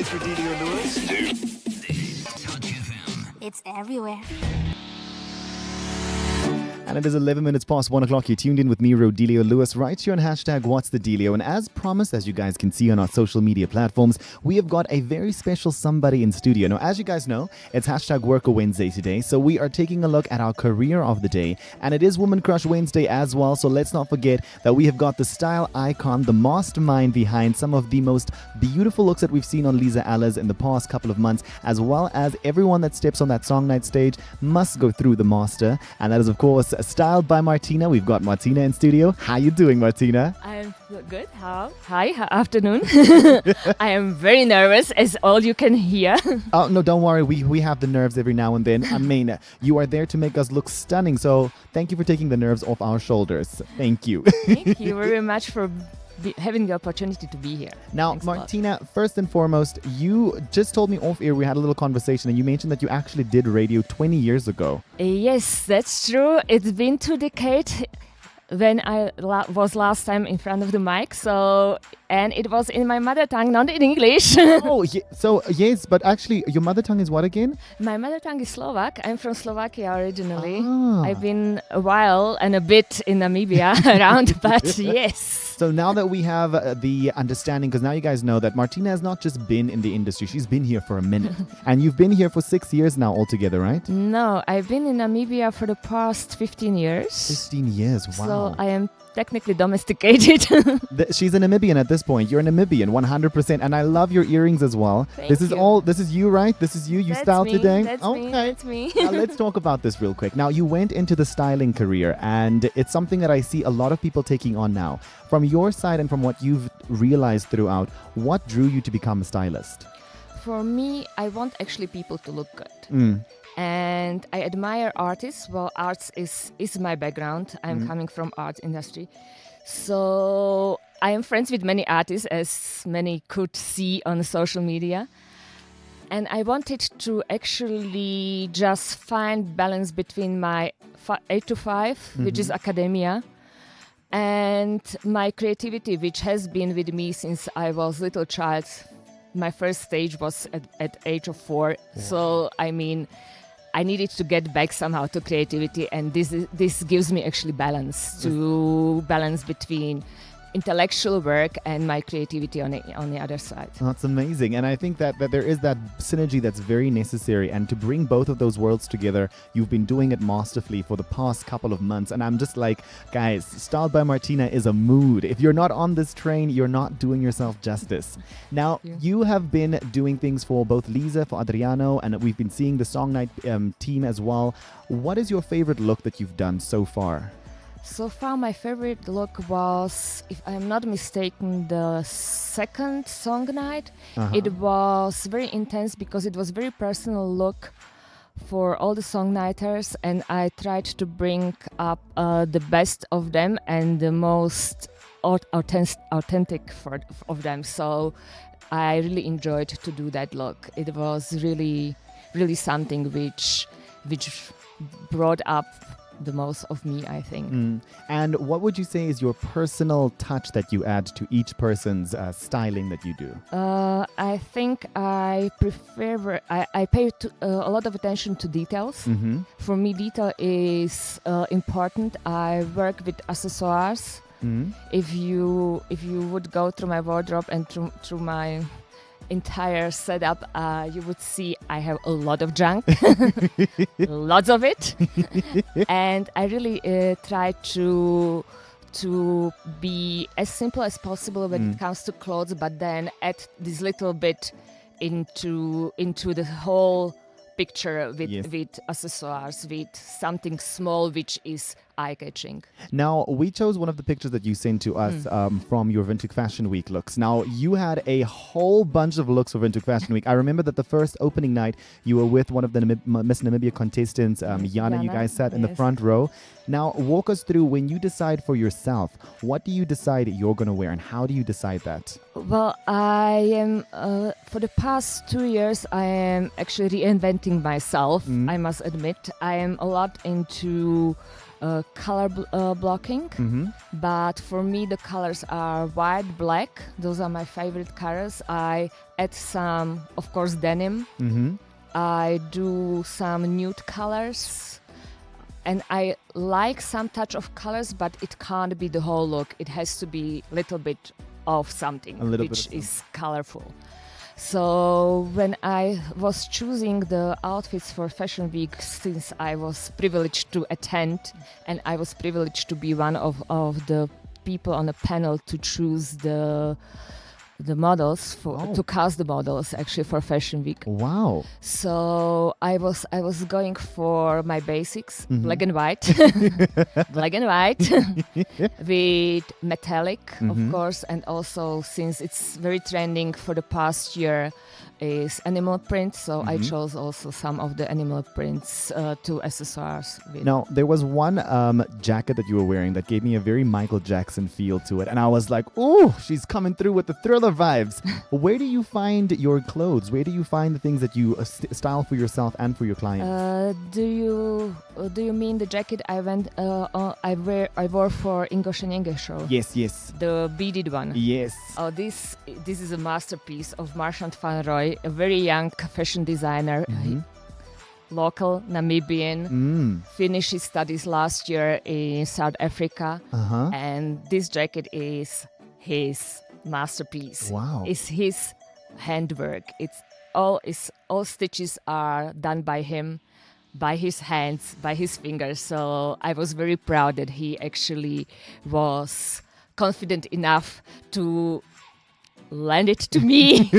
It's Rodelio Lewis. It's everywhere. And it is 11 minutes past 1 o'clock. You're tuned in with me, Rodelio Lewis, right here on hashtag What's the Dealio. And as promised, as you guys can see on our social media platforms, we have got a very special somebody in studio. Now, as you guys know, it's hashtag Worker Wednesday today. So we are taking a look at our career of the day. And it is Woman Crush Wednesday as well. So let's not forget that we have got the style icon, the mastermind behind some of the most beautiful looks that we've seen on Lisa Allers in the past couple of months, as well as everyone that steps on that song night stage must go through the master. And that is, of course, Styled by Martina. We've got Martina in studio. How you doing, Martina? I'm good. Hi, afternoon. I am very nervous, as all you can hear. Oh, no, don't worry. We have the nerves every now and then. I mean, you are there to make us look stunning. So thank you for taking the nerves off our shoulders. Thank you. Thank you very much for having the opportunity to be here. Now, Thanks Martina, first and foremost, you just told me off air, we had a little conversation, and you mentioned that you actually did radio 20 years ago. Yes, that's true. It's been 2 decades when I was last time in front of the mic. And it was in my mother tongue, not in English. Yes, but actually, your mother tongue is what again? My mother tongue is Slovak. I'm from Slovakia originally. Ah. I've been a while and a bit in Namibia around, but yes. So now that we have the understanding, because now you guys know that Martina has not just been in the industry, she's been here for a minute. And you've been here for 6 years now altogether, right? No, I've been in Namibia for the past 15 years. 15 years, wow. So I am technically domesticated. She's a Namibian at this point. You're a Namibian, 100%. And I love your earrings as well. Thank This is you. This is you, right? This is you. You That's styled me, today? That's okay. me. That's me. Now let's talk about this real quick. Now, you went into the styling career, and it's something that I see a lot of people taking on now. From your side and from what you've realized throughout, what drew you to become a stylist? For me, I want actually people to look good. And I admire artists. Well, arts is my background. I'm coming from art industry. So I am friends with many artists, as many could see on social media. And I wanted to actually just find balance between my 8 to 5, which is academia, and my creativity, which has been with me since I was a little child. My first stage was at age of 4. Yeah. So, I mean, I needed to get back somehow to creativity, and this gives me actually balance between intellectual work and my creativity on the other side. That's amazing. And I think that there is that synergy that's very necessary. And to bring both of those worlds together, you've been doing it masterfully for the past couple of months. And I'm just like, guys, Styled by Martina is a mood. If you're not on this train, you're not doing yourself justice. Now, you have been doing things for both Lisa, for Adriano, and we've been seeing the Song Night team as well. What is your favorite look that you've done so far? So far, my favorite look was, if I'm not mistaken, the second song night. It was very intense because it was very personal look for all the songwriters, and I tried to bring up the best of them and the most authentic of them. So I really enjoyed to do that look. It was really, really something which brought up the most of me, I think. And what would you say is your personal touch that you add to each person's styling that you do? I think I prefer, I pay a lot of attention to details. For me, detail is important. I work with accessoires. If you would go through my wardrobe and through my entire setup, you would see I have a lot of junk, lots of it, and I really try to be as simple as possible when it comes to clothes, but then add this little bit into the whole picture with accessoires, with something small which is eye-catching. Now, we chose one of the pictures that you sent to us from your Vintage Fashion Week looks. Now, you had a whole bunch of looks for Vintage Fashion Week. I remember that the first opening night, you were with one of the Miss Namibia contestants, Yana. You guys sat in the front row. Now, walk us through, when you decide for yourself, what do you decide you're going to wear, and how do you decide that? Well, I am, for the past 2 years, I am actually reinventing myself, I must admit. I am a lot into blocking. Mm-hmm. But for me, the colors are white, black. Those are my favorite colors. I add some, of course, denim. Mm-hmm. I do some nude colors. And I like some touch of colors, but it can't be the whole look. It has to be a little bit of something, which is colorful. So when I was choosing the outfits for Fashion Week, since I was privileged to attend and I was privileged to be one of the people on the panel to choose the models to cast the models actually for Fashion Week. Wow. So I was going for my basics, black and white, black and white with metallic, of course, and also since it's very trending for the past year is animal print, so I chose also some of the animal prints to accessories with. Now, there was one jacket that you were wearing that gave me a very Michael Jackson feel to it, and I was like, "Ooh, she's coming through with the Thriller vibes." Where do you find your clothes? Where do you find the things that you style for yourself and for your clients? Do you mean the jacket I wore for Ingo and Inge show? Yes, yes. The beaded one. Yes. Oh, this is a masterpiece of Marchand van Roy, a very young fashion designer, local Namibian. Finished his studies last year in South Africa, and this jacket is his masterpiece. Wow. It's his handwork. All stitches are done by him, by his hands, by his fingers. So I was very proud that he actually was confident enough to lend it to me.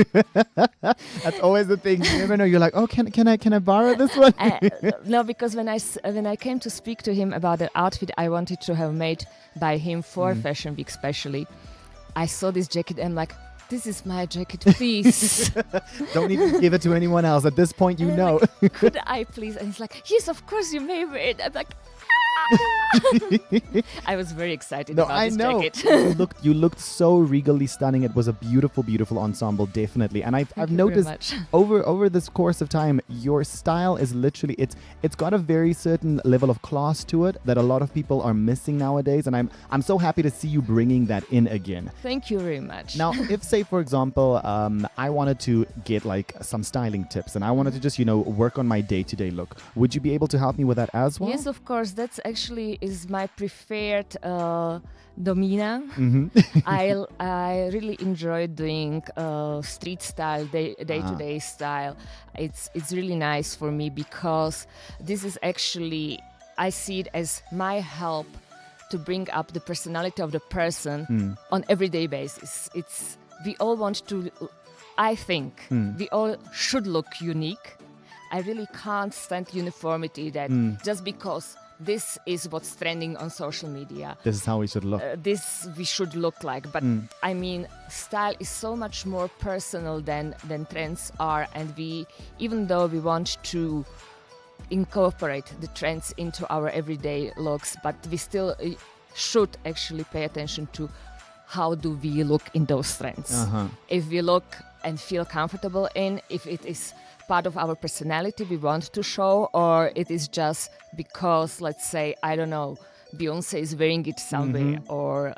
That's always the thing. You never know. You're like, oh, can I borrow this one? No, because when I came to speak to him about the outfit I wanted to have made by him for Fashion Week, especially, I saw this jacket and I'm like, this is my jacket, please. Don't even give it to anyone else. At this point, you know. Like, could I please? And he's like, yes, of course you may wear it. I'm like, I was very excited about this jacket. You looked so regally stunning. It was a beautiful, beautiful ensemble, definitely. And I've noticed over this course of time, your style is literally it's got a very certain level of class to it that a lot of people are missing nowadays. And I'm so happy to see you bringing that in again. Thank you very much. Now, if say for example, I wanted to get like some styling tips and I wanted to just work on my day-to-day look, would you be able to help me with that as well? Yes, of course. That's actually is my preferred domina. I really enjoy doing street style, day-to-day style. It's really nice for me because this is actually, I see it as my help to bring up the personality of the person on everyday basis. We all want to, I think, we all should look unique. I really can't stand uniformity that just because this is what's trending on social media. This is how we should look. This we should look like. But I mean, style is so much more personal than trends are. And even though we want to incorporate the trends into our everyday looks, but we still should actually pay attention to how do we look in those trends. If we look and feel comfortable if it is part of our personality we want to show, or it is just because, let's say, I don't know, Beyonce is wearing it somewhere, or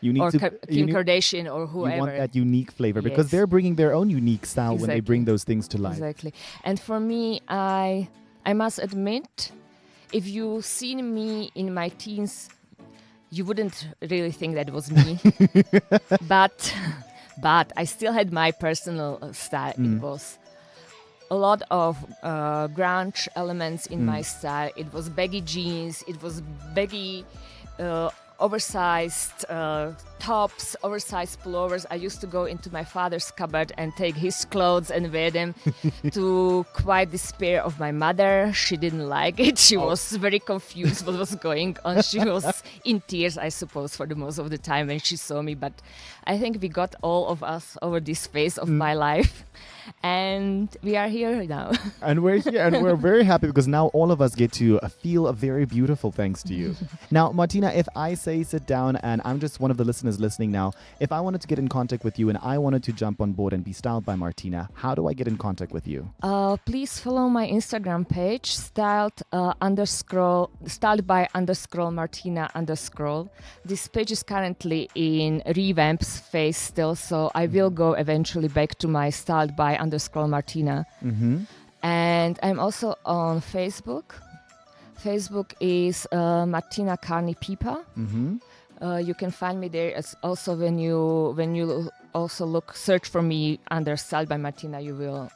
Kim Kardashian or whoever. You want that unique flavor because they're bringing their own unique style when they bring those things to life. Exactly. And for me, I must admit, if you seen me in my teens, you wouldn't really think that was me. But I still had my personal style. It was a lot of grunge elements in my style. It was baggy jeans, it was baggy oversized tops, oversized pullovers. I used to go into my father's cupboard and take his clothes and wear them to quite despair of my mother. She didn't like it. She was very confused what was going on. She was in tears, I suppose, for the most of the time when she saw me. But I think we got all of us over this phase of my life. And we are here now. And we're here and we're very happy because now all of us get to feel very beautiful thanks to you. Now, Martina, if I say, sit down, and I'm just one of the listeners listening now. If I wanted to get in contact with you and I wanted to jump on board and be styled by Martina, how do I get in contact with you? Please follow my Instagram page, styled by _Martina_. This page is currently in revamps phase still, so I will go eventually back to my styled by _Martina. Mm-hmm. And I'm also on Facebook. Facebook is Martina Carney Pipa. Mm-hmm. You can find me there. As also when you also search for me under Styled by Martina, you will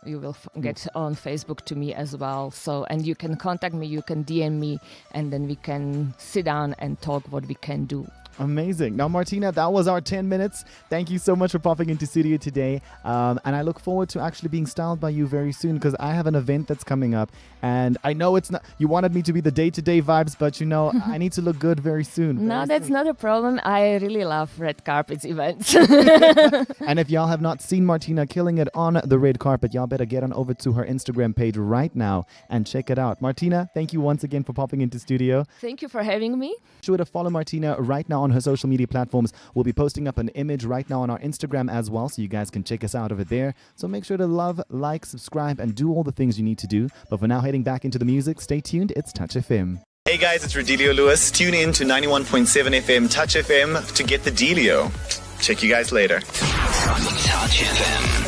get on Facebook to me as well. So, and you can contact me, you can DM me, and then we can sit down and talk what we can do. Amazing. Now, Martina, that was our 10 minutes. Thank you so much for popping into studio today. And I look forward to actually being styled by you very soon, because I have an event that's coming up. And I know it's not, you wanted me to be the day-to-day vibes, but you know, I need to look good very soon. No, that's not a problem. I really love red carpet events. And if y'all have not seen Martina killing it on the red carpet, y'all better get on over to her Instagram page right now and check it out. Martina, thank you once again for popping into studio. Thank you for having me. Be sure to follow Martina right now on her social media platforms. We'll be posting up an image right now on our Instagram as well, so you guys can check us out over there. So make sure to love, like, subscribe, and do all the things you need to do. But for now, heading back into the music, stay tuned. It's Touch FM. Hey guys, it's Rodelio Lewis. Tune in to 91.7 FM, Touch FM, to get the dealio. Check you guys later. Touch FM.